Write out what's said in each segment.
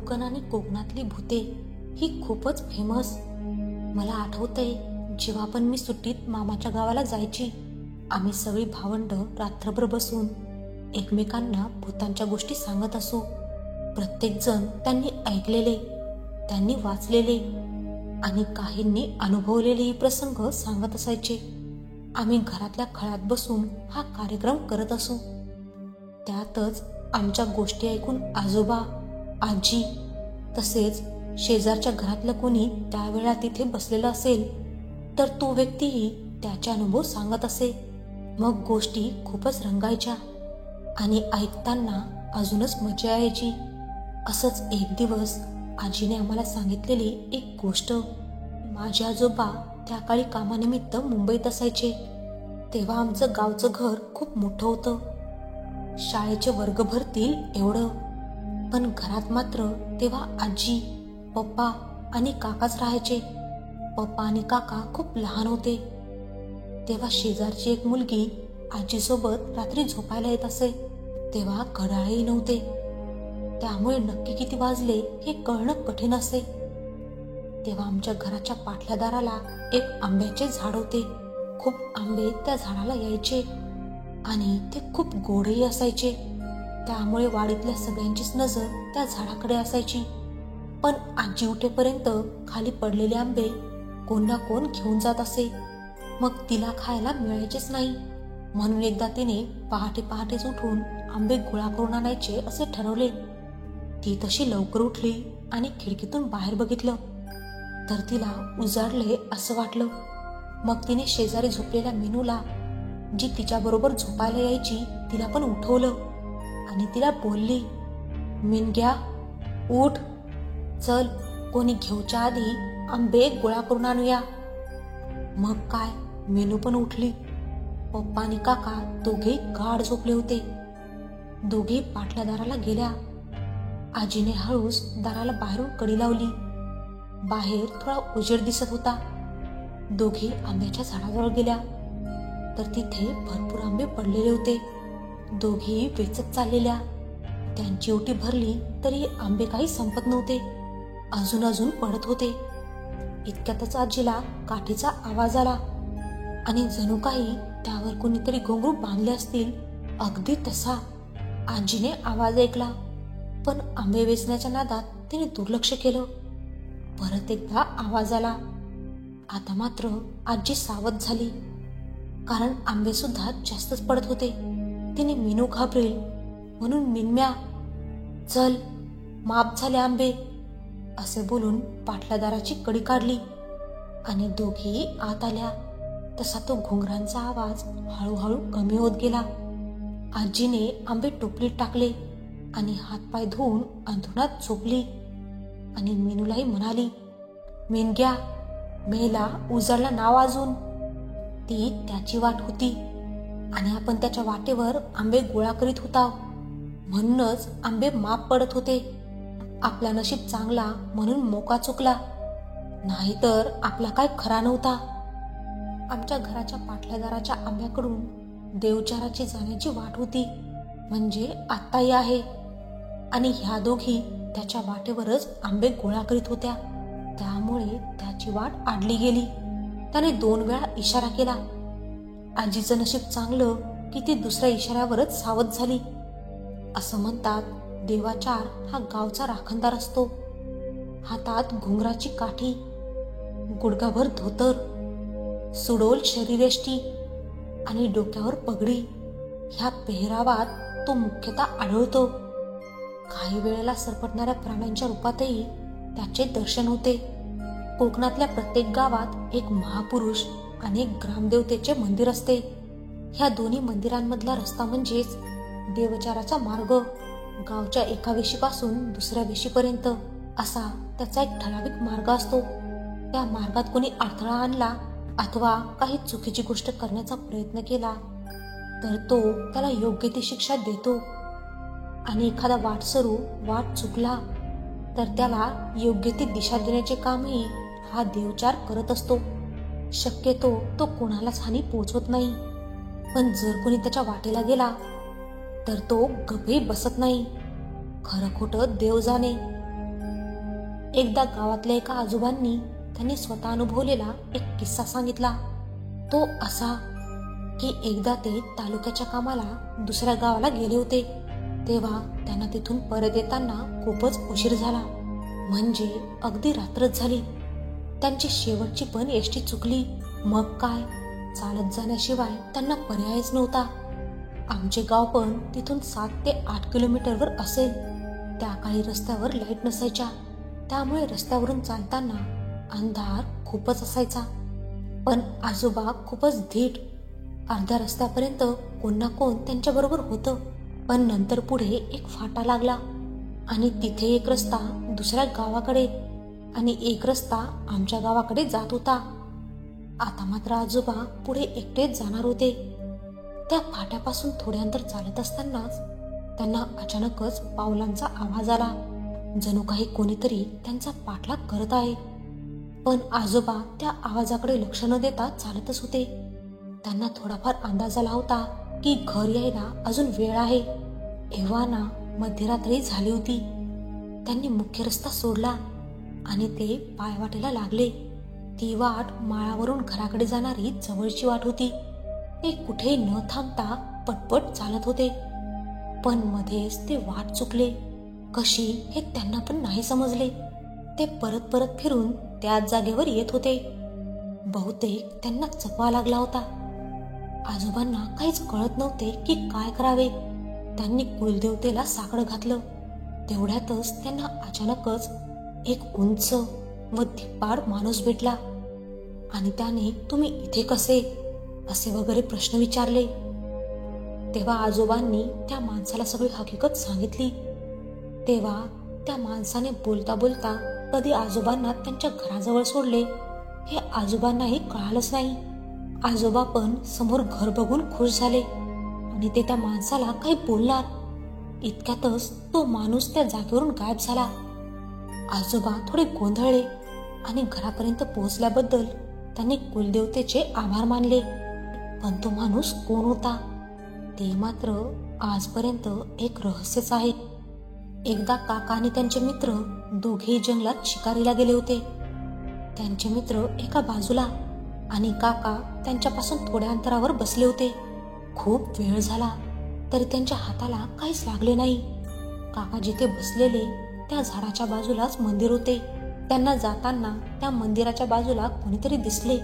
कोकण आणि कोकणातली भूते ही खूपच फेमस. मला आठवतंय, जेव्हा पण मी सुट्टीत मामाच्या गावाला जायची, आम्ही सगळी भावंड रात्रभर बसून एकमेकांना भूतांच्या गोष्टी सांगत असू. प्रत्येक जण त्यांनी ऐकलेले, त्यांनी वाचलेले आणि काहींनी अनुभवलेले प्रसंग सांगत असायचे. आम्ही घरातल्या खळ्यात बसून हा कार्यक्रम करत असू. त्यातच आमच्या गोष्टी ऐकून आजोबा, आजी तसेच शेजारच्या घरातलं कोणी त्यावेळा तिथे बसलेलं असेल तर तो व्यक्तीही त्याचे अनुभव सांगत असे. मग गोष्टी खूपच रंगायच्या आणि ऐकताना अजूनच मजा यायची. असंच एक दिवस आजीने आम्हाला सांगितलेली एक गोष्ट. माझे आजोबा त्या काळी कामानिमित्त मुंबईत असायचे. तेव्हा आमचं गावचं घर खूप मोठं होतं, शाळेचे वर्ग भरतील एवढं. पण घरात मात्र तेव्हा आजी, पप्पा आणि काकाच राहायचे. पप्पा आणि काका खूप लहान होते. तेव्हा शेजारची एक मुलगी आजीसोबत रात्री झोपायला येत असे. तेव्हा घड्याळही नव्हते, त्यामुळे नक्की किती वाजले हे कळणं कठीण असे. तेव्हा आमच्या घराच्या पाठल्या दाराला एक आंब्याचे झाड होते. खूप आंबे त्या झाडाला यायचे आणि ते खूप गोडही असायचे. त्यामुळे वाडीतल्या सगळ्यांचीच नजर त्या झाडाकडे असायची. पण आजी उठेपर्यंत खाली पडलेले आंबे कोण ना कोण घेऊन जात असे. मग तिला खायला मिळायचेच नाही. म्हणून एकदा तिने पहाटेच उठून आंबे गोळा करून आणायचे असे ठरवले. ती तशी लवकर उठली आणि खिडकीतून बाहेर बघितलं तर तिला उजाडले असं वाटलं. मग तिने शेजारी झोपलेल्या मीनूला, जी तिच्याबरोबर झोपायला यायची, तिला पण उठवलं आणि तिला बोलली, मिनग्या उठ, चल कोणी घेऊच्या आधी आंबे गोळा करून आणूया. मग काय, मीनू पण उठली. पप्पा आणि काका दोघे गाढ झोपले होते. दोघे पाठल्या दाराला गेल्या. आजीने हळूच दाराला बाहेरून कडी लावली. बाहेर थोडा उजेड दिसत होता. दोघे आंब्याच्या झाडाजवळ गेल्या तर तिथे भरपूर आंबे पडलेले होते. दोघेही वेचत चाललेल्या. त्यांची ओटी भरली तरी आंबे काही संपत नव्हते, अजून पडत होते. इतक्यातच आजीला काठीचा आवाज आला आणि जणू काही त्यावर कोणीतरी घुंगरू बांधले असतील, अगदी तसा. आजीने आवाज ऐकला, पण आंबे वेचण्याच्या नादात तिने दुर्लक्ष केलं. परत एकदा आवाज आला. आता मात्र आजी सावध झाली, कारण आंबे सुद्धा जास्तच पडत होते. तिने मीनू घाबरेल म्हणून, मिनम्या चल, माप झाले आंबे, असे बोलून पाठल्या दाराची कडी काढली आणि दोघी आत आल्या. तसा तो घुंगरांचा आवाज हळूहळू कमी होत गेला. आजीने आंबे टोपलीत टाकले आणि हातपाय धुवून अंथरुणात झोपली आणि मीनूलाही म्हणाली, मिनग्या, मेला उजाडला नाव अजून. ती त्याची वाट होती आणि आपण त्याच्या वाटेवर आंबे गोळा करीत होता, म्हणूनच आंबे माप पडत होते. आपला नशीब चांगला म्हणून मोका चुकला, नाहीतर आपला काय खरा नव्हता. आमच्या घराच्या पाठल्या दाराच्या आंब्याकडून देवचाराची जाण्याची वाट होती, म्हणजे आत्ताही आहे. आणि ह्या दोघी त्याच्या वाटेवरच आंबे गोळा करीत होत्या. त्यामुळे त्याची वाट आडली गेली. त्याने 2 वेळा इशारा केला. आजीचं नशीब चांगलं की ती दुसऱ्या इशाऱ्यावरच सावध झाली. असं म्हणतात, देवाचार हा गावचा राखणदार असतो. हातात घुंगराची काठी, गुडघाभर धोतर, सुडोल शरीरेष्टी आणि डोक्यावर पगडी, ह्या पेहरावात तो मुख्यतः आढळतो. काही वेळेला सरपटणाऱ्या प्राण्यांच्या रूपातही त्याचे दर्शन होते. कोकणातल्या प्रत्येक गावात एक महापुरुष आणि एक ग्रामदेवतेचे मंदिर असते. ह्या दोन्ही मंदिरांमधला रस्ता म्हणजेच देवचाराचा मार्ग. गावच्या एका वेशीपासून दुसऱ्या वेशीपर्यंत असा त्याचा एक ठराविक मार्ग असतो. त्या मार्गात कोणी अडथळा आणला अथवा काही चुकीची गोष्ट करण्याचा प्रयत्न केला तर तो त्याला योग्य ती शिक्षा देतो. आणि एखादा वाटसरू वाट चुकला तर त्याला योग्य ती दिशा देण्याचे कामही हा देवचार करत असतो. शक्यतो तो कोणालाच हानी पोचवत नाही, पण जर कोणी त्याच्या वाटेला गेला तर तो गप्पही बसत नाही. खरं खोटं देव जाणे, एकदा गावातल्या एका आजोबांनी त्यांनी स्वतः अनुभवलेला एक किस्सा सांगितला. तो असा की एकदा ते तालुक्याच्या कामाला दुसऱ्या गावाला गेले होते. तेव्हा त्यांना तिथून परत येताना खूपच उशीर झाला, म्हणजे अगदी रात्रच झाली. त्यांची शेवटची पण एसटी चुकली. मग काय, चालत जाण्याशिवाय त्यांना पर्यायच नव्हता. आमचे गाव पण तिथून 7 ते 8 किलोमीटरवर असेल. त्या काळी रस्त्यावर लाईट नसायच्या, त्यामुळे रस्त्यावरून चालताना अंधार खूपच असायचा. पण आजोबा खूपच धीट. अर्ध्या रस्त्यापर्यंत कोण ना कोण त्यांच्या बरोबर होतं. पण नंतर पुढे एक फाटा लागला आणि तिथे एक रस्ता दुसऱ्या गावाकडे आणि एक रस्ता आमच्या गावाकडे जात होता. आता मात्र आजोबा पुढे एकटेच जाणार होते. त्या फाट्यापासून थोडे अंतर चालत असतानाच त्यांना अचानकच पावलांचा आवाज आला, जणू काही कोणीतरी त्यांचा पाठलाग करत आहे. पण आजोबा त्या आवाजाकडे लक्ष न देता चालतच होते. त्यांना थोडाफार अंदाज आला होता की घर यायला अजून वेळ आहे. एव्हा ना मध्यरात्री झाली होती. त्यांनी मुख्य रस्ता सोडला आणि ते पायवाटेला लागले. ती वाट माळावरून घराकडे जाणारी जवळची वाट होती. ते कुठे न थांबता पटपट चालत होते. पण मध्येच ते वाट चुकले. कशी हे त्यांना पण नाही समजले. ते परत परत फिरून त्याच जागेवर येत होते. बहुतेक त्यांना चकवा लागला होता. आजोबांना काहीच कळत नव्हते की काय करावे. त्यांनी कुलदेवतेला साकडं घातलं. तेवढ्यातच त्यांना अचानकच एक उंच व धिप्पाड माणूस भेटला आणि त्याने तुम्ही इथे कसे असे वगैरे प्रश्न विचारले. तेव्हा आजोबांनी त्या माणसाला सगळी हकीकत सांगितली. तेव्हा त्या माणसाने बोलता बोलता कधी आजोबांना त्यांच्या घराजवळ सोडले हे आजोबांनाही कळालंच नाही. आजोबा पण समोर घर बघून खुश झाले आणि ते त्या माणसाला काही बोलणार. इतक्यातच तो माणूस त्या जागेवरून गायब झाला. आजोबा थोडे गोंधळले आणि घरापर्यंत पोहोचल्याबद्दल त्यांनी कुलदेवतेचे आभार मानले. पण तो माणूस कोण होता ते मात्र आजपर्यंत एक रहस्यच आहे. एकदा काका आणि त्यांचे मित्र दोघेही जंगलात शिकारीला गेले होते. त्यांचे मित्र एका बाजूला आणि काका त्यांच्यापासून थोड्या अंतरावर बसले होते. खूप वेळ झाला तरी त्यांच्या हाताला काहीच लागले नाही. काका जिथे बसलेले त्या झाडाच्या बाजूलाच मंदिर होते. त्यांना जाताना त्या मंदिराच्या बाजूला कोणीतरी दिसले.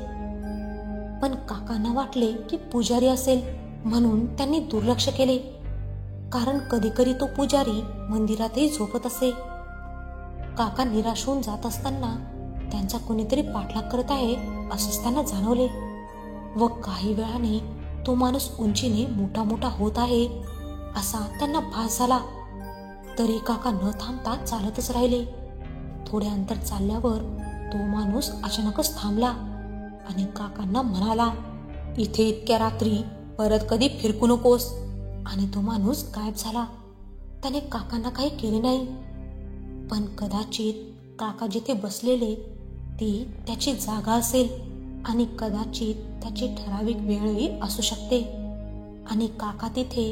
पण काकांना वाटले की पुजारी असेल, म्हणून त्यांनी दुर्लक्ष केले. कारण कधी कधी तो पुजारी मंदिरातही झोपत असे. काका निराश होऊन जात असताना त्यांचा कोणीतरी पाठलाग करत आहे असेच त्यांना जाणवले. व काही वेळाने तो माणूस उंचीने मोठा मोठा होत आहे असा त्यांना भास झाला. तरी काका न थांबता चालतच राहिले. थोडे अंतर चालल्यावर तो माणूस अचानकच थांबला आणि काकांना म्हणाला, इथे इतक्या रात्री परत कधी फिरकू नकोस. आणि तो माणूस गायब झाला. त्याने काकांना काही केले नाही. पण कदाचित काका जिथे बसलेले ती त्याची जागा असेल आणि कदाचित त्याची ठराविक वेळही असू शकते आणि काका तिथे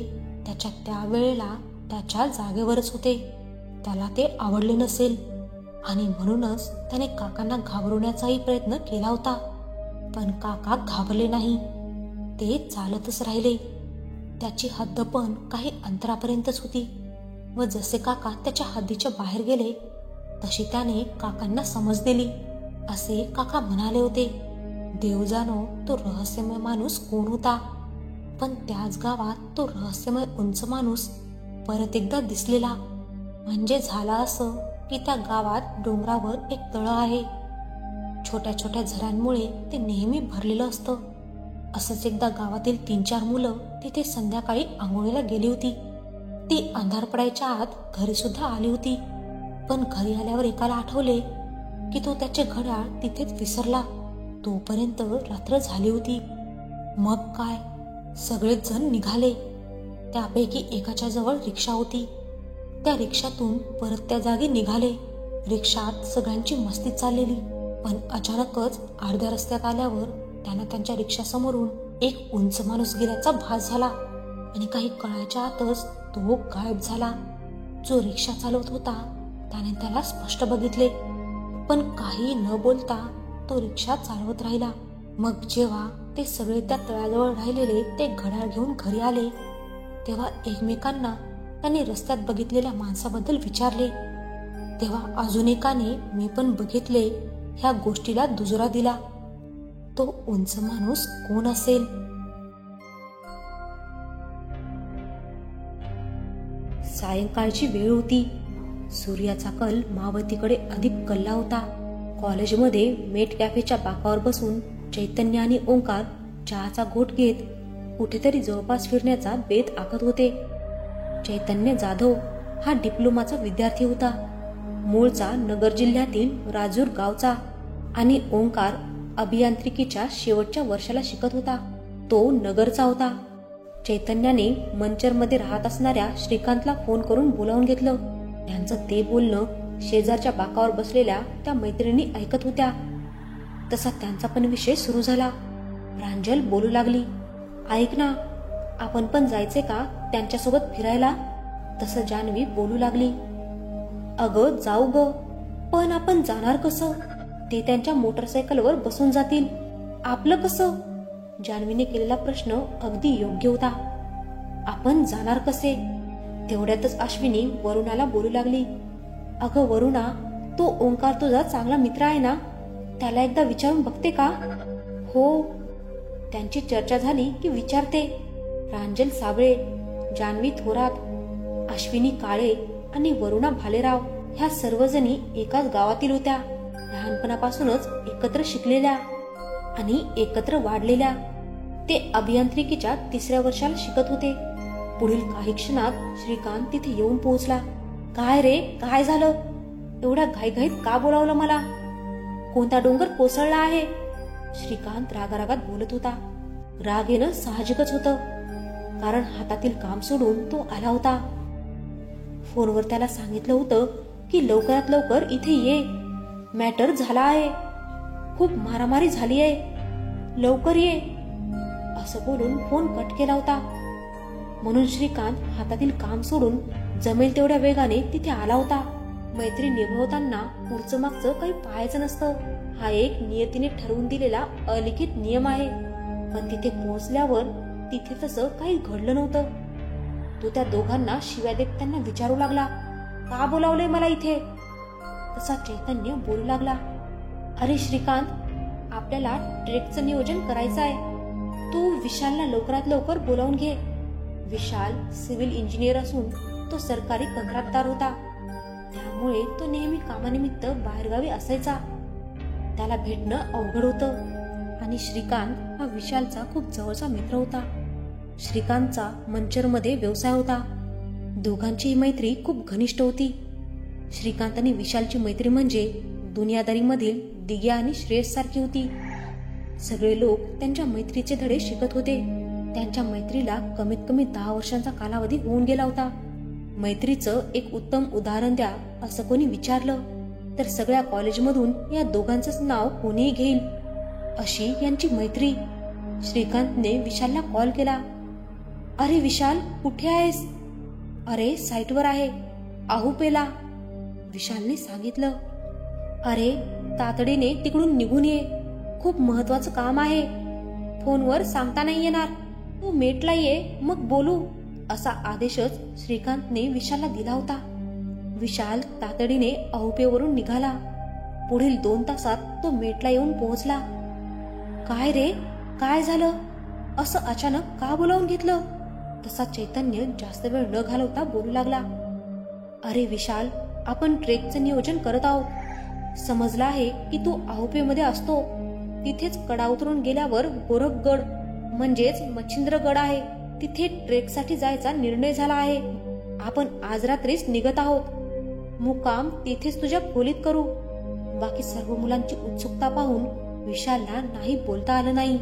त्याच्या त्या वेळेला त्याच्या जागेवरच होते. त्याला ते आवडले नसेल आणि म्हणूनच त्याने काकांना घाबरवण्याचाही प्रयत्न केला होता. पण काका घाबरले नाही. ते चालतच राहिले. त्याची हद्द पण काही अंतरापर्यंतच होती व जसे काका त्याच्या हद्दीच्या बाहेर गेले तशी त्याने काकांना समज दिली असे काका म्हणाले होते. देव जाणो तो रहस्यमय माणूस कोण होता. पण त्याच गावात तो रहस्यमय उंच माणूस परत एकदा दिसलेला. म्हणजे झालं असं की त्या गावात डोंगरावर एक तळं आहे. छोट्या छोट्या झऱ्यांमुळे ते नेहमी भरलेलं असतं. असंच एकदा गावातील 3-4 मुलं तिथे संध्याकाळी आंघोळीला गेली होती. ती अंधार पडायच्या आत घरी सुद्धा आली होती. पण घरी आल्यावर एकाला आठवले की तो त्याचे घड्याळ तिथेच विसरला. तोपर्यंत रात्र झाली होती. मग काय, सगळेच जण निघाले. त्यापैकी एकाच्या जवळ रिक्षा होती. त्या रिक्षातून परत त्या जागी निघाले. रिक्षात सगळ्यांची मस्ती चाललेली. पण अचानकच अर्ध्या रस्त्यात आल्यावर त्यांना त्यांच्या रिक्षासमोरून एक उंच माणूस गेल्याचा भास झाला आणि काही कळायच्या आतच तो गायब झाला. जो रिक्षा चालवत होता त्याने त्याला स्पष्ट बघितले. पण काही न बोलता तो रिक्षा चालवत राहिला. मग जेव्हा ते सगळे त्या तळ्याजवळ राहिलेले ते घड्याळ घेऊन घरी आले, तेव्हा एकमेकांना त्यांनी रस्त्यात बघितलेल्या माणसाबद्दल विचारले. तेव्हा अजून एकाने मी पण बघितले ह्या गोष्टीला दुजोरा दिला. तो उंच माणूस कोण असेल? सायंकाळची वेळ होती. सूर्याचा कल मावतीकडे अधिक कलला होता. कॉलेजमध्ये मेट कॅफेच्या बाकावर बसून चैतन्य आणि ओंकार चहाचा घोट घेत कुठेतरी जवळपास फिरण्याचा बेत आखत होते. चैतन्य जाधव हा डिप्लोमाचा विद्यार्थी होता. मूळचा नगर जिल्ह्यातील राजूर गावचा आणि ओंकार अभियांत्रिकीच्या शेवटच्या वर्षाला शिकत होता. तो नगरचा होता. चैतन्याने मंचरमध्ये राहत असणाऱ्या श्रीकांतला फोन करून बोलावून घेतलं. त्यांचं ते बोलणं शेजारच्या बाकावर बसलेल्या त्या मैत्रिणी ऐकत होत्या. तसा त्यांचा पण विषय सुरू झाला. प्रांजल बोलू लागली, ऐक ना, आपण पण जायचे का त्यांच्यासोबत फिरायला? तसं जान्हवी बोलू लागली, अगं जाऊ ग, पण आपण जाणार कसं? ते त्यांच्या मोटरसायकलवर बसून जातील, आपलं कसं? जान्हवीने केलेला प्रश्न अगदी योग्य होता. आपण जाणार कसे? तेवढ्यातच अश्विनी वरुणाला बोलू लागली, अगं वरुणा, तो ओंकार तुझा चांगला मित्र आहे ना, त्याला एकदा विचारून बघते का? हो, त्यांची चर्चा झाली की विचारते. प्रांजल साबळे, जान्हवी थोरात, अश्विनी काळे आणि वरुणा भालेराव ह्या सर्वजणी एकाच गावातील होत्या. लहानपणापासूनच एकत्र शिकलेल्या आणि एकत्र वाढलेल्या. ते अभियांत्रिकीच्या 3ऱ्या वर्षाला शिकत होते. पुढील काही क्षणात श्रीकांत तिथे येऊन पोहोचला. काय रे, काय झालं? एवढ्या घाईघाईत का बोलावलं मला? कोणता डोंगर कोसळला आहे? श्रीकांत रागारागात बोलत होता. राग येणं साहजिकच होतं, कारण हातातील काम सोडून तो आला होता. फोनवर त्याला सांगितलं होतं की लवकरात लवकर इथे ये, मॅटर झाला आहे, खूप मारामारी झाली आहे, लवकर ये, असं बोलून फोन कट केला होता. म्हणून श्रीकांत हातातील काम सोडून जमेल तेवढ्या वेगाने तिथे आला होता. मैत्री निभवताना पुढचं मागचं काही पाहायचं नसतं, हा एक नियतीने ठरवून दिलेला अलिखित नियम आहे. पण तिथे पोहोचल्यावर तिथे तसं काही घडलं नव्हतं. तो त्या दोघांना शिव्या देत त्यांना विचारू लागला, का बोलावलंय मला इथे? तसा चैतन्य बोलू लागला, अरे श्रीकांत, आपल्याला ट्रेकचं नियोजन करायचं आहे, तू विशालला लवकरात लवकर बोलावून घे. विशाल सिव्हिल इंजिनियर असून तो सरकारी कंत्राटदार होता, त्यामुळे तो नेहमी कामानिमित्त बाहेरगावी असायचा. त्याला भेटणं अवघड होतं आणि श्रीकांत हा विशालचा खूप जवळचा मित्र होता. श्रीकांतचा मंचरमध्ये व्यवसाय होता. दोघांची मैत्री खूप घनिष्ठ होती. श्रीकांत आणि विशालची मैत्री म्हणजे दुनियादारीमधील दिग्या आणि श्रेयस सारखी होती. सगळे लोक त्यांच्या मैत्रीचे धडे शिकत होते. त्यांच्या मैत्रीला कमीत कमी 10 वर्षांचा कालावधी होऊन गेला होता. मैत्रीचं एक उत्तम उदाहरण द्या असं कोणी विचारलं तर सगळ्या कॉलेजमधून या दोघांचंच नाव कोणीही घेईल, अशी यांची मैत्री. श्रीकांतने विशालला कॉल केला, अरे विशाल, कुठे आहेस? अरे साईटवर आहे, आहुपेला, विशालने सांगितलं. अरे तातडीने तिकडून निघून ये, खूप महत्वाचं काम आहे, फोनवर सांगता नाही येणार, तू मेटला ये, मग बोलू, असा आदेशच श्रीकांतने विशालला दिला होता. विशाल तातडीने आहुपेवरून निघाला. पुढील 2 तासात तो मेटला येऊन पोहोचला. काय रे, काय झालं? असं अचानक का बोलावून घेतलं? तसा चैतन्य जास्त वेळ न घालवता बोलू लागला, अरे विशाल, आपण ट्रेकचं नियोजन करत आहोत. समजलं आहे की तू आहुपेमध्ये असतो. तिथेच कडा उतरून गेल्यावर गोरखगड म्हणजेच मच्छिंद्रगड आहे, तिथे ट्रेकसाठी जायचा निर्णय झाला आहे. आपण आज रात्रीच निघत आहोत. मुक्काम तिथेच तुझ्या खोलीत करू. बाकी सर्व मुलांची उत्सुकता पाहून विशालला नाही बोलता आलं नाही.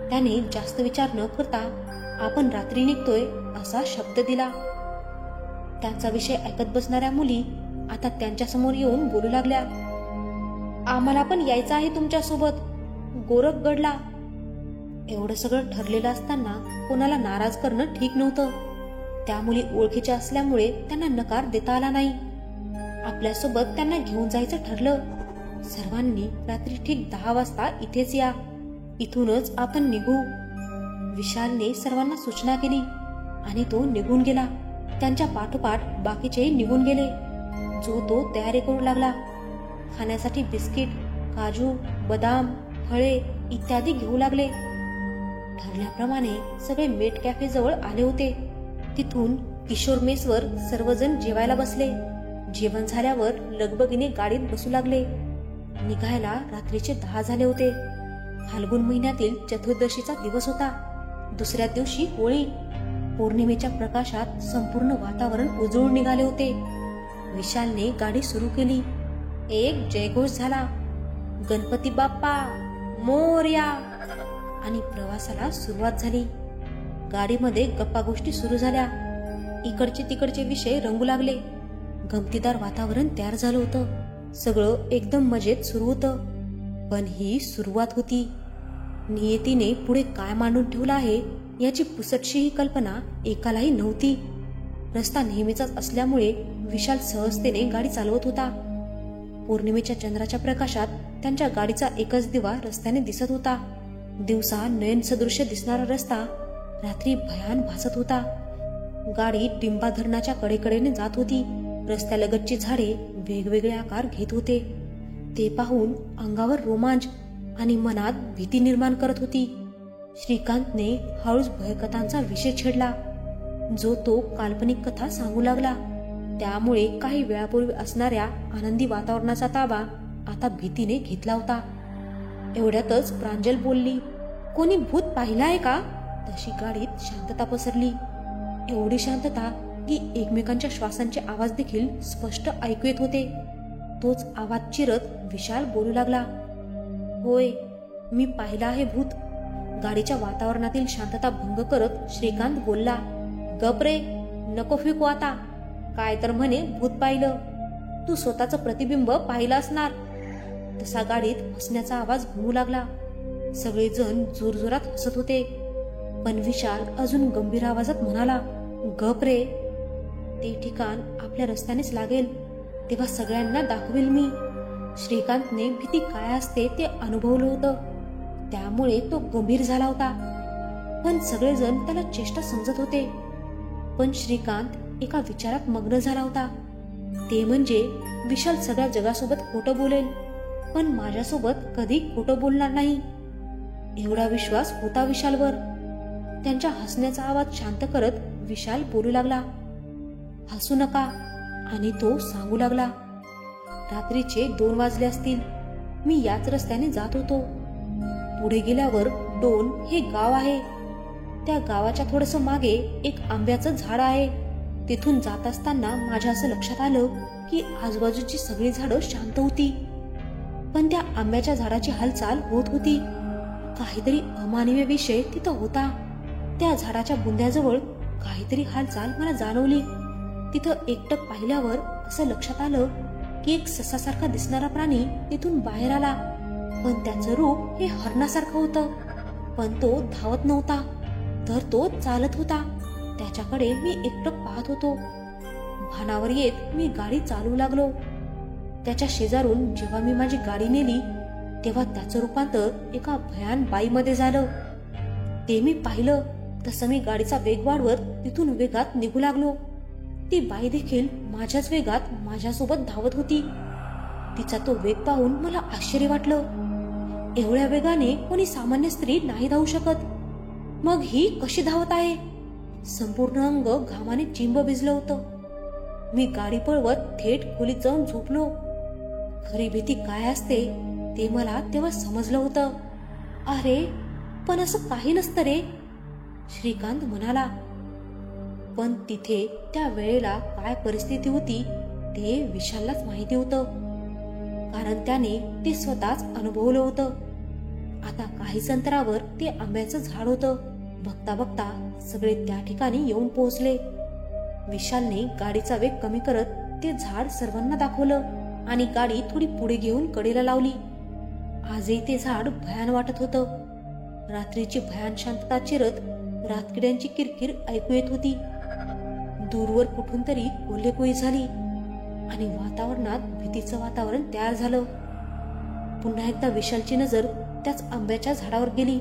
त्याने जास्त विचार न करता आपण रात्री निघतोय असा शब्द दिला. त्यांचा विषय ऐकत बसणाऱ्या मुली आता त्यांच्या समोर येऊन बोलू लागल्या, आम्हाला पण यायचं आहे तुमच्या सोबत गोरखगडला. एवढं सगळं ठरलेलं असताना कोणाला नाराज करणं ठीक नव्हतं. त्या मुली ओळखीच्या असल्यामुळे त्यांना नकार देता आला नाही. आपल्यासोबत त्यांना घेऊन जायचं ठरलं. सर्वांनी रात्री ठीक 10 वाजता इथेच या, इथूनच आपण निघू. विशालने सर्वांना सूचना केली आणि तो निघून गेला. त्यांच्या पाठोपाठ बाकीचेही निघून गेले. जो तो तयारी करू लागला. खाण्यासाठी बिस्किट, काजू, बदाम, फळे इत्यादी घेऊ लागले. ठरल्याप्रमाणे सगळे मेट कॅफे जवळ आले होते. तिथून किशोर मेसवर सर्वजण जेवायला बसले. जेवण झाल्यावर लगबगीने गाडीत बसू लागले. निघायला रात्रीचे 10 झाले होते. फाल्गुन महिन्यातील चतुर्दशीचा दिवस होता. दुसऱ्या दिवशी होळी. पौर्णिमेच्या प्रकाशात संपूर्ण वातावरण उजळून निघाले होते. विशालने गाडी सुरू केली. एक जयघोष झाला, गणपती बाप्पा मोरया, आणि प्रवासाला सुरुवात झाली. गाडीमध्ये गप्पा गोष्टी सुरू झाल्या. इकडचे तिकडचे विषय रंगू लागले. गमतीदार वातावरण तयार झालं होतं. सगळं एकदम मजेत सुरू होतं. पण ही सुरुवात होती. नियतीने पुढे काय मांडून ठेवलं आहे याची पुसटशीही कल्पना एकालाही नव्हती. रस्ता नेहमीचाच असल्यामुळे विशाल सहजतेने गाडी चालवत होता. पौर्णिमेच्या चंद्राच्या प्रकाशात त्यांच्या गाडीचा एकच दिवा रस्त्याने दिसत होता. दिवसा नयन सदृश्य दिसणारा रस्ता रात्री भयान भासत होता. गाडी टिंबा धरणाच्या कडेकडेने जात होती. रस्त्यालगतची झाडे वेगवेगळे आकार घेत होते. ते पाहून अंगावर रोमांच आणि मनात भीती निर्माण करत होती. श्रीकांतने हळूच भयकथांचा विषय छेडला. जो तो काल्पनिक कथा सांगू लागला. त्यामुळे काही वेळापूर्वी असणाऱ्या आनंदी वातावरणाचा ताबा आता भीतीने घेतला होता. एवढ्यातच प्रांजल बोलली, कोणी भूत पाहिलं आहे का? तशी गाडीत शांतता पसरली. एवढी शांतता की एकमेकांच्या श्वासांचे आवाज देखील स्पष्ट ऐकू येत होते. तोच आवाज चिरत विशाल बोलू लागला, होय, मी पाहिलं आहे भूत. गाडीच्या वातावरणातील शांतता भंग करत श्रीकांत बोलला, गप रे, नको फिकू आता. काय तर म्हणे भूत पाहिलं. तू स्वतःचं प्रतिबिंब पाहिलं असणार. तसा गाडीत हसण्याचा आवाज घुमू लागला. सगळेजण जोरजोरात हसत होते. पण विशाल अजून गंभीर आवाजात म्हणाला, गप रे, ते ठिकाण आपल्या रस्त्यानेच लागेल, तेव्हा सगळ्यांना दाखवेल मी. श्रीकांतने भीती काय असते ते अनुभवलं होतं. त्यामुळे तो गंभीर झाला होता. पण सगळेजण त्याला चेष्टा समजत होते. पण श्रीकांत एका विचारात मग्न झाला होता. ते म्हणजे विशाल सगळ्या जगासोबत खोटं बोलेल, पण माझ्यासोबत कधी खोटं बोलणार नाही. एवढा विश्वास होता विशालवर. त्यांच्या हसण्याचा आवाज शांत करत विशाल बोलू लागला, हसू नका. आणि तो सांगू लागला, रात्रीचे 2 वाजले असतील. मी याच रस्त्याने जात होतो. पुढे गेल्यावर डोन हे गाव आहे. त्या गावाच्या थोडस मागे एक आंब्याचं झाड आहे. तिथून जात असताना माझ्या असं लक्षात आलं की आजूबाजूची सगळी झाडं शांत होती, पण त्या आंब्याच्या झाडाची हालचाल होत होती. काहीतरी अमानवीय विषय तिथं होता. त्या झाडाच्या बुंद्याजवळ काहीतरी हालचाल मला जाणवली. तिथं एकटक पाहिल्यावर असं लक्षात आलं की एक ससासारखा दिसणारा प्राणी तिथून बाहेर आला. पण त्याचं रूप हे हरणासारखं होतं. पण तो धावत नव्हता, तर तो चालत होता. त्याच्याकडे मी एकटक पाहत होतो. भानावर येत मी गाडी चालवू लागलो. त्याच्या शेजारून जेव्हा मी माझी गाडी नेली तेव्हा त्याचं रूपांतर एका भयान बाईमध्ये झालं. ते मी पाहिलं. तसं मी गाडीचा वेग वाढवत तिथून वेगात निघू लागलो. ती बाई देखील माझ्याच वेगात माझ्यासोबत धावत होती. तिचा तो वेग पाहून मला आश्चर्य वाटलं. एवढ्या वेगाने कोणी सामान्य स्त्री नाही धावू शकत. मग ही कशी धावत आहे? संपूर्ण अंग घामाने चिंब भिजलं होतं. मी गाडी पळवत थेट खोलीत जाऊन झोपलो. खरी भीती काय असते ते मला तेव्हा समजलं होतं. अरे, पण असं काही नसतं रे, श्रीकांत म्हणाला. पण तिथे त्या वेळेला काय परिस्थिती होती ते विशाललाच माहिती होतं, कारण त्याने ते स्वतःच अनुभवलं होतं. आता काहीच अंतरावर ते आंब्याचं झाड होतं. बघता बघता सगळे त्या ठिकाणी येऊन पोहोचले. विशालने गाडीचा वेग कमी करत ते झाड सर्वांना दाखवलं आणि गाडी थोडी पुढे घेऊन कडेला लावली. आजही ते झाड भयान वाटत होतं. रात्रीची भयान शांतता चिरत रातकिड्यांची किरकिर ऐकू येत होती. दूरवर कुठून तरी कोल्हेकोळी झाली आणि वातावरणात भीतीचं वातावरण तयार झालं. पुन्हा एकदा विशालची नजर त्याच आंब्याच्या झाडावर गेली.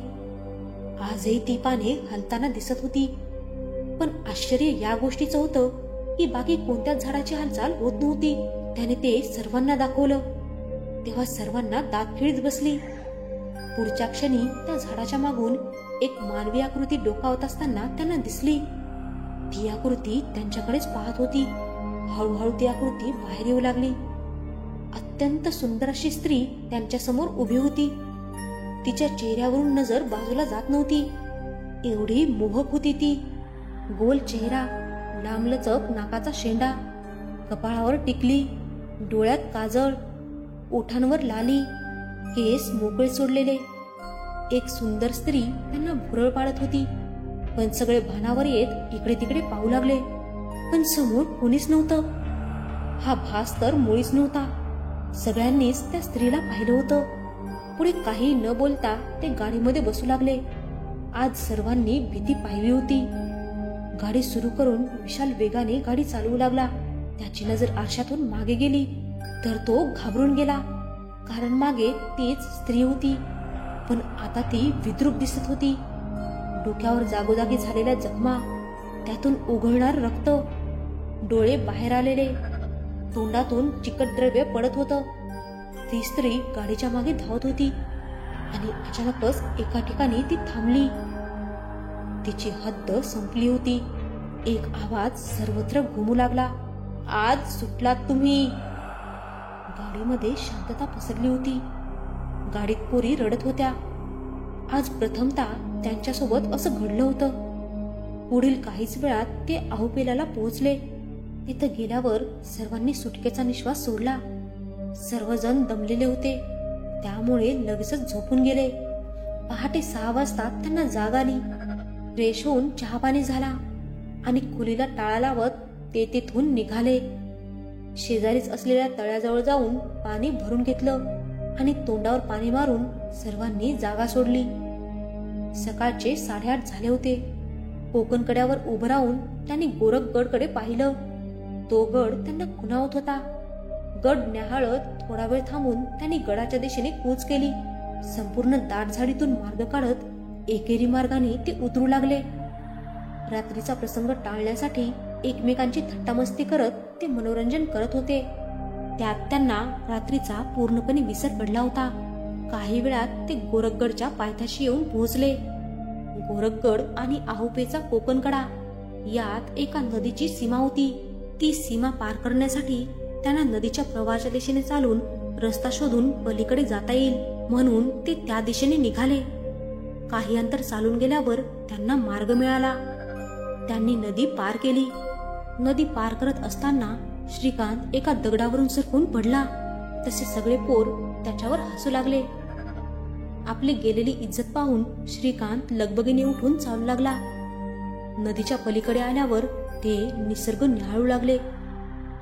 आजही ती पाने हलताना दिसत होती. पण आश्चर्य या गोष्टीचं होतं की बाकी कोणत्याच झाडाची हालचाल होत नव्हती. त्याने ते सर्वांना दाखवलं तेव्हा सर्वांना दात खिळीत बसली. पुढच्या क्षणी त्या झाडाच्या मागून एक मानवी आकृती डोकावत असताना त्यांना दिसली. ती आकृती त्यांच्याकडेच पाहत होती. हळूहळू ती आकृती बाहेर येऊ लागली. अत्यंत सुंदर अशी स्त्री त्यांच्या समोर उभी होती. तिच्या चेहऱ्यावरून नजर बाजूला जात नव्हती. एवढी मोहक होती ती. गोल चेहरा, लांबलचक नाकाचा शेंडा, कपाळावर टिकली, डोळ्यात काजळ, ओठांवर लाली, केस मोकळे सोडलेले. एक सुंदर स्त्री त्यांना भुरळ पाडत होती. पण सगळे भानावर येत इकडे तिकडे पाहू लागले. पण समोर कोणीच नव्हतं. हा भास तर मुळीच नव्हता. सगळ्यांनीच त्या स्त्रीला पाहिलं होतं. पुढे काही न बोलता ते गाडीमध्ये बसू लागले. आज सर्वांनी भीती पाहिली होती. गाडी सुरू करून विशाल वेगाने गाडी चालवू लागला. त्याची नजर आरशातून मागे गेली तर तो घाबरून गेला. कारण मागे तीच स्त्री होती. पण आता ती विद्रूप दिसत होती. डोक्यावर जागोजागी झालेल्या जखमा, त्यातून उघळणार रक्त, डोळे बाहेर आलेले, तोंडातून चिकट द्रव्य पडत होतं. ती स्त्री गाडीच्या मागे धावत होती आणि अचानकच एका ठिकाणी ती थांबली. तिची हद्द संपली होती. एक आवाज सर्वत्र घुमू लागला, आज सुटलात तुम्ही. गाडीमध्ये शांतता पसरली होती. गाडीत पोरी रडत होत्या. आज प्रथमतः त्यांच्यासोबत असं घडलं होतं. पुढील काहीच वेळात ते आहुपेल्याला पोहोचले. तिथं गेल्यावर सर्वांनी सुटकेचा निश्वास सोडला. सर्वजण दमलेले होते, त्यामुळे लगेचच झोपून गेले. पहाटे 6 वाजता त्यांना जाग आली. फ्रेश होऊन चहापाणी झाला आणि खोलीला टाळा लावत ते तिथून निघाले. शेजारीच असलेल्या तळ्याजवळ जाऊन पाणी भरून घेतलं आणि तोंडावर पाणी मारून सर्वांनी जागा सोडली. सकाळचे 8:30 झाले होते. कोकण कड्यावर उभं राहून त्यांनी गोरखगडकडे पाहिलं. तो गड त्यांना खुणावत होता. गड न्याहाळत थोडा वेळ थांबून त्यांनी गडाच्या दिशेने कूच केली. संपूर्ण दाट झाडीतून मार्ग काढत एकेरी मार्गाने ते उतरू लागले. रात्रीचा प्रसंग टाळण्यासाठी एकमेकांची थट्टामस्ती करत ते मनोरंजन करत होते. त्यात त्यांना रात्रीचा पूर्णपणे विसर पडला होता. काही वेळात ते गोरखगडच्या पायथ्याशी येऊन पोहोचले. गोरखगड आणि आहुपेचा कोकणकडा यात एका नदीची सीमा होती. ती सीमा पार करण्यासाठी त्यांना नदीच्या प्रवाहाच्या दिशेने चालून रस्ता शोधून पलीकडे जाता येईल म्हणून ते त्या दिशेने निघाले. काही अंतर चालून गेल्यावर त्यांना मार्ग मिळाला. त्यांनी नदी पार केली. नदी पार करत असताना श्रीकांत एका दगडावरून सरकून पडला. तसे सगळे पोर त्याच्यावर हसू लागले. आपली गेलेली इज्जत पाहून श्रीकांत लगबगीने उठून चालू लागला. नदीच्या पलीकडे आल्यावर ते निसर्ग न्याहाळू लागले.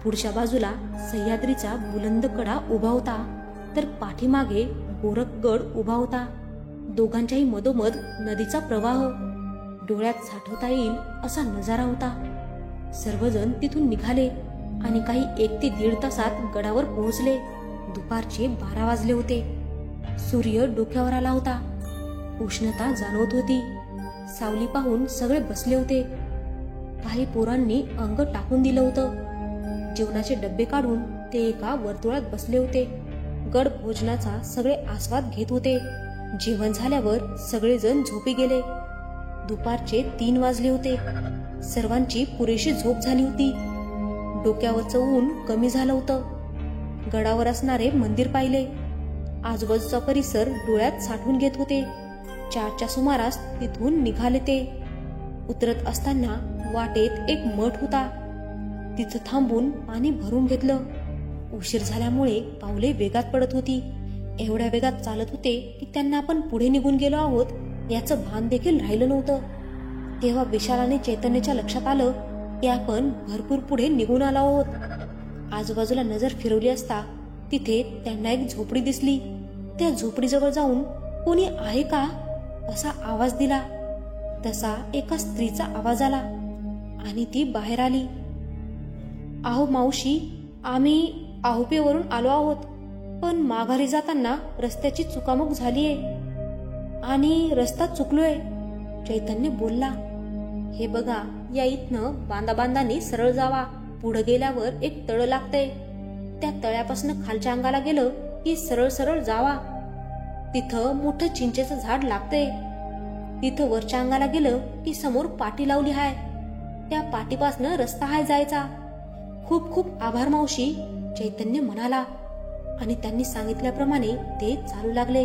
पुढच्या बाजूला सह्याद्रीचा बुलंद कडा उभा होता तर पाठीमागे गोरखगड उभा होता. दोघांच्याही मधोमध नदीचा प्रवाह डोळ्यात साठवता येईल असा नजारा होता. सर्वजण तिथून निघाले आणि काही 1 ते 1.5 तासात गडावर पोहोचले. दुपारचे 12 वाजले होते. सूर्य डोक्यावर आला होता. उष्णता जाणवत होती. सावली पाहून सगळे बसले होते. काही पोरांनी अंग टाकून दिलं होतं. जेवणाचे डब्बे काढून ते एका वर्तुळात बसले होते. गड भोजनाचा सगळे आस्वाद घेत होते. जेवण झाल्यावर सगळेजण झोपी गेले. दुपारचे 3 वाजले होते. सर्वांची पुरेशी झोप झाली होती. डोक्यावरचं ऊन कमी झालं होतं. गडावर असणारे मंदिर पाहिले. आजूबाजूचा परिसर डोळ्यात साठवून घेत होते. 4च्या सुमारास तिथून निघाले ते. उतरत असताना वाटेत एक मठ होता. तिथं थांबून पाणी भरून घेतलं. उशीर झाल्यामुळे पावले वेगात पडत होती. एवढ्या वेगात चालत होते की त्यांना आपण पुढे निघून गेलो आहोत याचं भान देखील राहिलं नव्हतं. तेव्हा विशाल आणि चैतन्याच्या लक्षात आलं की आपण भरपूर पुढे निघून आलो आहोत. आजूबाजूला नजर फिरवली असता तिथे त्यांना एक झोपडी दिसली. त्या झोपडीजवळ जाऊन कोणी आहे का असा आवाज दिला. तसा एका स्त्रीचा आवाज आला आणि ती बाहेर आली. आहो मावशी, आम्ही आहुपेवरून आलो आहोत. पण माघारी जाताना रस्त्याची चुकामुक झालीये आणि रस्ता चुकलोय. चैतन्य बोलला, हे बघा, या इथनं बांधाबांधांनी सरळ जावा. पुढे गेल्यावर एक तळ लागतंय. त्या तळ्यापासून खालच्या अंगाला गेलं की सरळ सरळ जावा. तिथं मोठं चिंचेचं झाड लागतंय. तिथं वरच्या अंगाला गेलं की समोर पाटी लावली हाय. त्या पाटीपासनं रस्ता हाय जायचा. खूप खूप आभार मावशी, चैतन्य म्हणाला. आणि त्यांनी सांगितल्याप्रमाणे ते चालू लागले.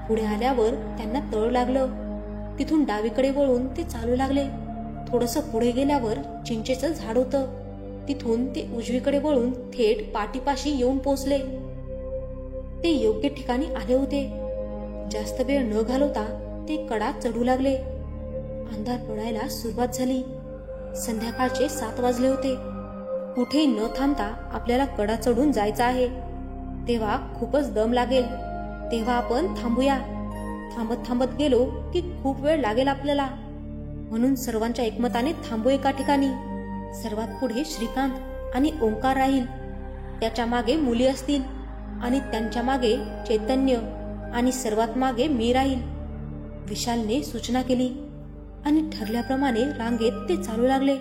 पुढे आल्यावर त्यांना तळ लागलं. तिथून डावीकडे वळून ते चालू लागले. थोडंसं पुढे गेल्यावर चिंचेचं झाड होतं. तिथून ते उजवीकडे वळून थेट पाटीपाशी येऊन पोहोचले. ते योग्य ठिकाणी आले होते. जास्त वेळ न घालवता ते कडा चढू लागले. अंधार पडायला सुरुवात झाली. संध्याकाळचे 7 वाजले होते. कुठेही न थांबता आपल्याला कडा चढून जायचं आहे. तेव्हा खूपच दम लागेल. तेव्हा आपण थांबूया. थांबत थांबत गेलो की खूप वेळ लागेल आपल्याला. म्हणून सर्वांच्या एकमताने थांबू एका ठिकाणी. सर्वात पुढे श्रीकांत आणि ओंकार राहील. त्याच्या मागे मुली असतील आणि त्यांच्या मागे चैतन्य आणि सर्वात मागे मी राहील. विशालने सूचना केली आणि ठरल्याप्रमाणे रांगेत ते चालू लागले.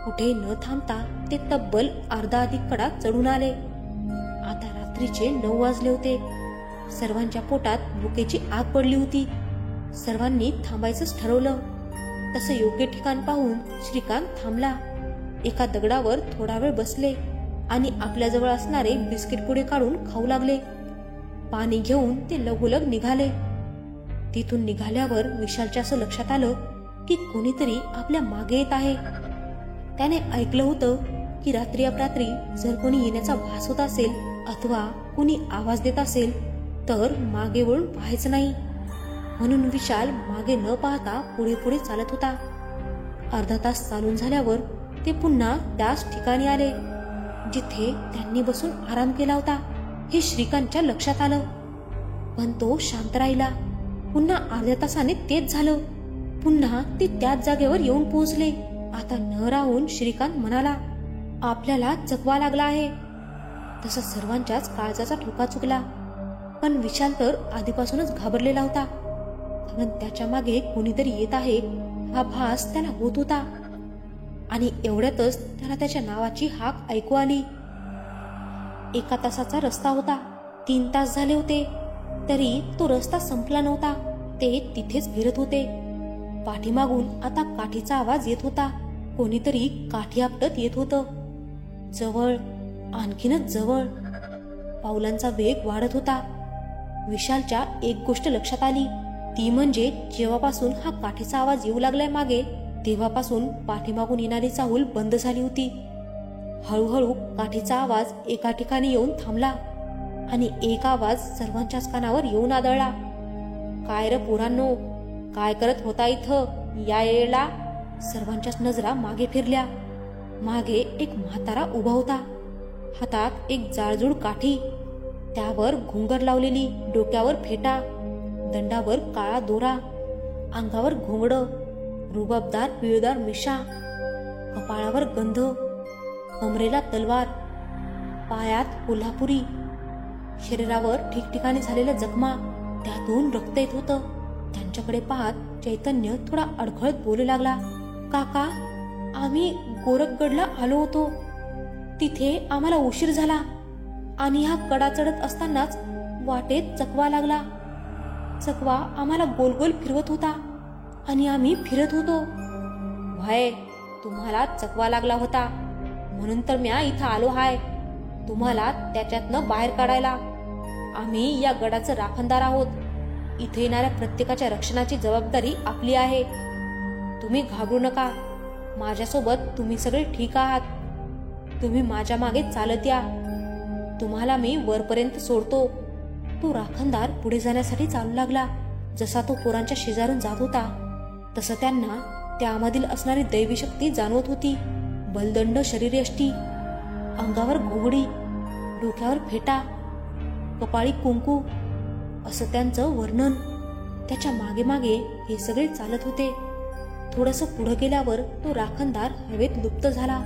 कुठे न थांबता ते तब्बल अर्धा अधिक कडा चढून आले. आता रात्रीचे 9 वाजले होते. सर्वांच्या पोटात भुकेची आग पडली होती. सर्वांनी थांबायचंच ठरवलं. तसं योग्य ठिकाण पाहून श्रीकांत थांबला. एका दगडावर थोडा वेळ बसले आणि आपल्याजवळ असणारे बिस्किट पुडे काढून खाऊ लागले. पाणी घेऊन ते लगोलग निघाले. तिथून निघाल्यावर विशालच्या असं लक्षात आलं की कोणीतरी आपल्या मागे येत आहे. त्याने ऐकलं होतं की रात्री अपरात्री जर कोणी येण्याचा भास होत असेल अथवा कोणी आवाज देत असेल तर मागे वळून पाहायचं नाही. म्हणून विशाल मागे न पाहता पुढे पुढे चालत होता. अर्धा तास चालून झाल्यावर ते पुन्हा त्याच ठिकाणी आले जिथे त्यांनी बसून आराम केला होता. हे श्रीकांतच्या लक्षात आलं. पण तो शांत राहिला. पुन्हा अर्ध्या तासाने तेच झालं. पुन्हा ते त्याच जागेवर येऊन पोहोचले. आता न राहून श्रीकांत म्हणाला, आपल्याला चकवा लागला आहे. तसा सर्वांच्याच काळजाचा ठोका चुकला. पण विशाल तर आधीपासूनच घाबरलेला होता. कारण त्याच्या मागे कोणीतरी येत आहे हा भास त्याला होत होता. आणि एवढ्यातच त्याला त्याच्या नावाची हाक ऐकू आली. 1 तासाचा रस्ता होता. 3 तास झाले होते तरी तो रस्ता संपला नव्हता. ते तिथेच फिरत होते. पाठीमागून आता काठीचा आवाज येत होता. कोणीतरी काठी आपटत येत होतं. जवळ, आणखीनच जवळ. पावलांचा वेग वाढत होता. विशालच्या एक गोष्ट लक्षात आली. ती म्हणजे जेव्हापासून हा काठीचा आवाज येऊ लागलाय मागे तेव्हापासून पाठीमागून येणारी चाहूल बंद झाली होती. हळूहळू काठीचा आवाज एका ठिकाणी येऊन थांबला आणि एक आवाज सर्वांच्याच कानावर येऊन आदळला. काय रे पोरांनो, काय करत होता इथं या येळेला? सर्वांच्याच नजरा मागे फिरल्या. मागे एक म्हातारा उभा होता. हातात एक जाळजूळ काठी, त्यावर घुंगर लावलेली, डोक्यावर फेटा, दंडावर काळा दोरा, अंगावर घोंगडं, रुबाबदार पिळदार मिशा, कपाळावर गंध, कमरेला तलवार, पायात कोल्हापुरी, शरीरावर ठिकठिकाणी झालेल्या जखमा, त्यातून रक्त येत होतं. त्यांच्याकडे पाहत चैतन्य थोडा अडखळत बोलू लागला, काका, आम्ही गोरखगडला आलो होतो. तिथे आम्हाला उशीर झाला आणि हा कडा चढत असतानाच वाटेत चकवा लागला. चकवा आम्हाला गोल गोल फिरवत होता आणि आम्ही फिरत होतो. भाय, तुम्हाला चकवा लागला होता म्हणून तर मी इथं आलो हाय, तुम्हाला त्याच्यातनं बाहेर काढायला. आम्ही या गडाचं राखणदार आहोत. इथे येणाऱ्या प्रत्येकाच्या रक्षणाची जबाबदारी आपली आहे. तुम्ही घाबरू नका. माझ्यासोबत तुम्ही सगळे ठीक आहात. तुम्ही माझ्या मागे चालत या. तुम्हाला मी वरपर्यंत सोडतो. तो राखणदार पुढे जाण्यासाठी चालू लागला. जसा तो पोरांच्या शेजारून जात होता तसं त्यांना त्यामधील असणारी दैवी शक्ती जाणवत होती. बलदंड शरीरयष्टी, अंगावर घोंगडी, डोक्यावर फेटा, कपाळी कुंकू, असं त्यांचं वर्णन. त्याच्या मागे मागे हे सगळे चालत होते. थोडंसं पुढे गेल्यावर तो राखणदार हवेत लुप्त झाला.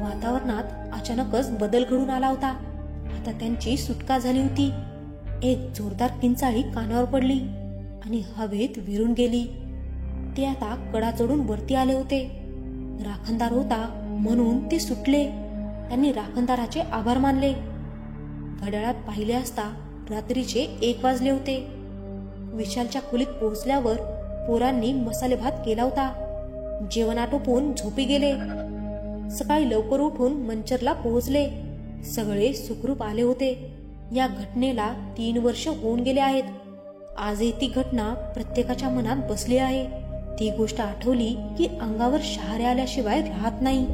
वातावरणात अचानकच बदल घडून आला होता. आता त्यांची सुटका झाली होती. एक जोरदार किंचाळी कानावर पडली आणि हवेत विरून गेली. ते आता कडा चढून वरती आले होते. राखणदार होता म्हणून ते सुटले. त्यांनी राखणदाराचे आभार मानले. घड्याळात पाहिले असता रात्रीचे 1 वाजले होते. विशालच्या खोलीत पोहोचल्यावर पोरांनी मसाले भात केला होता. जेवण आटोपून झोपी गेले. सकाळी लवकर उठून मंचरला पोहोचले. सगळे सुखरूप आले होते. या घटनेला 3 वर्ष होऊन गेले आहेत. आजही ती घटना प्रत्येकाच्या मनात बसली आहे. ती गोष्ट आठवली की अंगावर शहारे आल्याशिवाय राहत नाही.